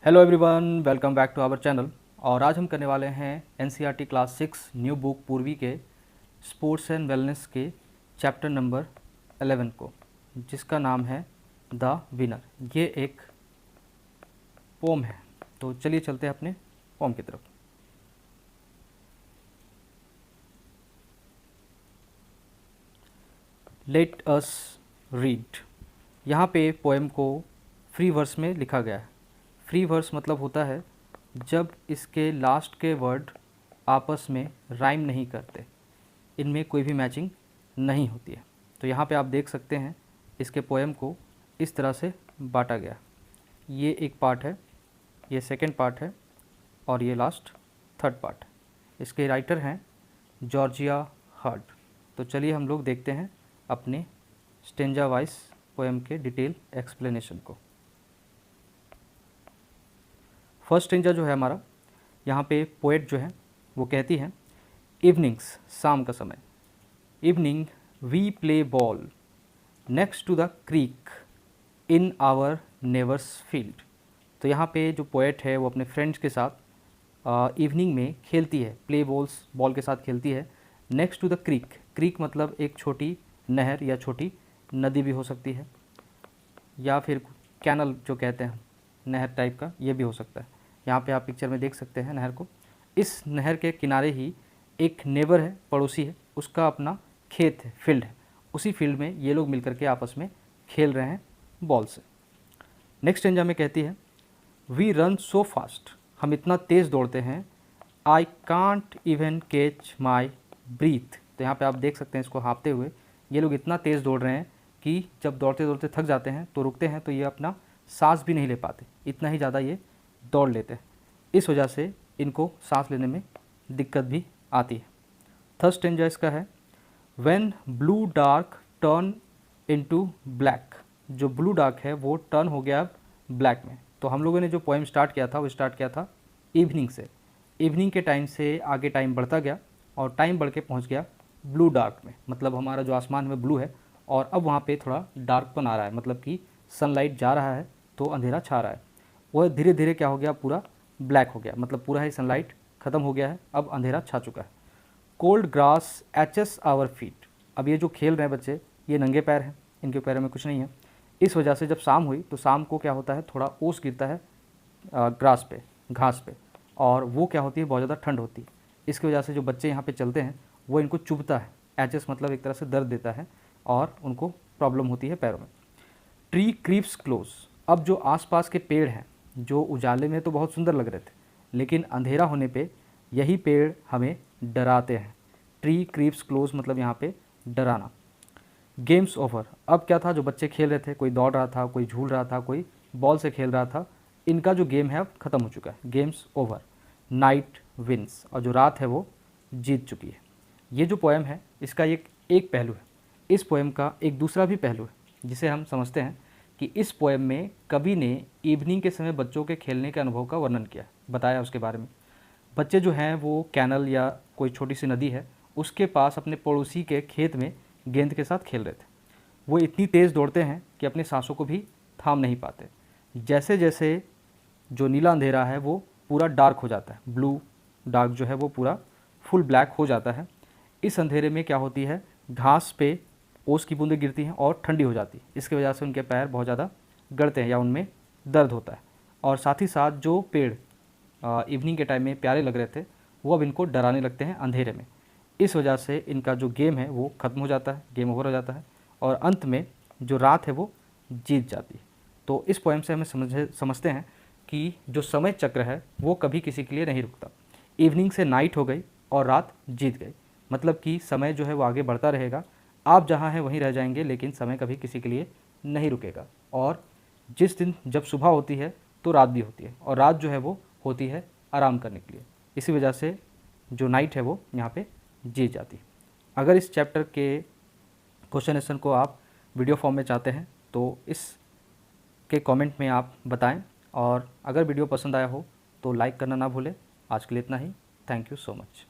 Hello everyone, welcome back to our channel. और आज हम करने वाले हैं एनसीईआरटी क्लास 6 न्यू बुक पूर्वी के स्पोर्ट्स एंड वेलनेस के चैप्टर नंबर 11 को, जिसका नाम है द विनर। ये एक पोम है। तो चलिए चलते हैं अपने पोम की तरफ। Let us read. यहाँ पे पोएम को फ्री वर्स में लिखा गया है। फ्री वर्स मतलब होता है जब इसके लास्ट के वर्ड आपस में राइम नहीं करते, इनमें कोई भी मैचिंग नहीं होती है। तो यहाँ पे आप देख सकते हैं इसके पोएम को इस तरह से बांटा गया। ये एक पार्ट है, ये सेकंड पार्ट है और ये लास्ट थर्ड पार्ट है। इसके राइटर हैं जॉर्जिया हर्ड। तो चलिए हम लोग देखते हैं अपने स्टेंजा वाइज पोएम के डिटेल एक्सप्लेनेशन को। फर्स्ट स्टेंजा जो है हमारा, यहाँ पे पोएट जो है वो कहती है, इवनिंग्स, शाम का समय। Evening we play ball next to the creek in our neighbour's field. तो यहाँ पे जो पोएट है वो अपने फ्रेंड्स के साथ इवनिंग में खेलती है, प्ले बॉल के साथ खेलती है next to the creek. Creek मतलब एक छोटी नहर या छोटी नदी भी हो सकती है, या फिर कैनल जो कहते हैं, नहर टाइप का, ये भी हो सकता है। यहाँ पे आप पिक्चर में देख सकते हैं नहर को। इस नहर के किनारे ही एक नेबर है, पड़ोसी है, उसका अपना खेत है, फील्ड है। उसी फील्ड में ये लोग मिलकर के आपस में खेल रहे हैं बॉल से। नेक्स्ट स्टेंजा में कहती है, वी रन सो फास्ट, हम इतना तेज़ दौड़ते हैं, I can't even catch my breath. तो यहाँ पे आप देख सकते हैं इसको हाँफते हुए, ये लोग इतना तेज़ दौड़ रहे हैं कि जब दौड़ते दौड़ते थक जाते हैं तो रुकते हैं, तो ये अपना सांस भी नहीं ले पाते, इतना ही ज़्यादा ये दौड़ लेते हैं। इस वजह से इनको सांस लेने में दिक्कत भी आती है। थर्ड स्टेंजा इसका है, when blue dark turn into black. जो ब्लू डार्क है वो टर्न हो गया ब्लैक में। तो हम लोगों ने जो पोएम स्टार्ट किया था वो स्टार्ट किया था इवनिंग से। इवनिंग के टाइम से आगे टाइम बढ़ता गया और टाइम बढ़ के पहुँच गया ब्लू डार्क में। मतलब हमारा जो आसमान में ब्लू है और अब वहाँ पे थोड़ा डार्कपन आ रहा है, मतलब कि सनलाइट जा रहा है तो अंधेरा छा रहा है। वह धीरे धीरे क्या हो गया, पूरा ब्लैक हो गया, मतलब पूरा ही सनलाइट ख़त्म हो गया है, अब अंधेरा छा चुका है। Cold grass aches our feet. अब ये जो खेल रहे हैं बच्चे, ये नंगे पैर हैं, इनके पैरों में कुछ नहीं है। इस वजह से जब शाम हुई तो शाम को क्या होता है, थोड़ा ओस गिरता है ग्रास पे, घास पे, और वो क्या होती है, बहुत ज़्यादा ठंड होती है। इसकी वजह से जो बच्चे यहाँ पे चलते हैं वो इनको चुभता है। एचेस मतलब एक तरह से दर्द देता है और उनको प्रॉब्लम होती है पैरों में। Tree creeps close. अब जो आसपास के पेड़ हैं, जो उजाले में तो बहुत सुंदर लग रहे थे, लेकिन अंधेरा होने पे यही पेड़ हमें डराते हैं। ट्री क्रीप्स क्लोज मतलब यहाँ पे डराना। Games over. अब क्या था, जो बच्चे खेल रहे थे, कोई दौड़ रहा था, कोई झूल रहा था, कोई बॉल से खेल रहा था, इनका जो गेम है अब ख़त्म हो चुका है। Game's over. Night wins. और जो रात है वो जीत चुकी है। ये जो पोएम है इसका एक पहलू है। इस पोएम का एक दूसरा भी पहलू है, जिसे हम समझते हैं कि इस पोएम में कवि ने इवनिंग के समय बच्चों के खेलने के अनुभव का वर्णन किया, बताया उसके बारे में। बच्चे जो हैं वो कैनल या कोई छोटी सी नदी है उसके पास अपने पड़ोसी के खेत में गेंद के साथ खेल रहे थे। वो इतनी तेज़ दौड़ते हैं कि अपनी सांसों को भी थाम नहीं पाते। जैसे जैसे जो नीला अंधेरा है वो पूरा डार्क हो जाता है, ब्लू डार्क जो है वो पूरा फुल ब्लैक हो जाता है। इस अंधेरे में क्या होती है, घास पे ओस की बूंदें गिरती हैं और ठंडी हो जाती है। इसकी वजह से उनके पैर बहुत ज़्यादा गड़ते हैं या उनमें दर्द होता है। और साथ ही साथ जो पेड़ इवनिंग के टाइम में प्यारे लग रहे थे वो अब इनको डराने लगते हैं अंधेरे में। इस वजह से इनका जो गेम है वो ख़त्म हो जाता है, गेम ओवर हो जाता है, और अंत में जो रात है वो जीत जाती है। तो इस पोएम से हमें समझते हैं कि जो समय चक्र है वो कभी किसी के लिए नहीं रुकता। इवनिंग से नाइट हो गई और रात जीत गई, मतलब कि समय जो है वो आगे बढ़ता रहेगा। आप जहाँ हैं वहीं रह जाएंगे, लेकिन समय कभी किसी के लिए नहीं रुकेगा। और जिस दिन जब सुबह होती है तो रात भी होती है, और रात जो है वो होती है आराम करने के लिए। इसी वजह से जो नाइट है वो यहाँ पे जीत जाती है। अगर इस चैप्टर के क्वेश्चन आंसर को आप वीडियो फॉर्म में चाहते हैं तो इस के कमेंट में आप बताएं, और अगर वीडियो पसंद आया हो तो लाइक करना ना भूलें। आज के लिए इतना ही। Thank you so much.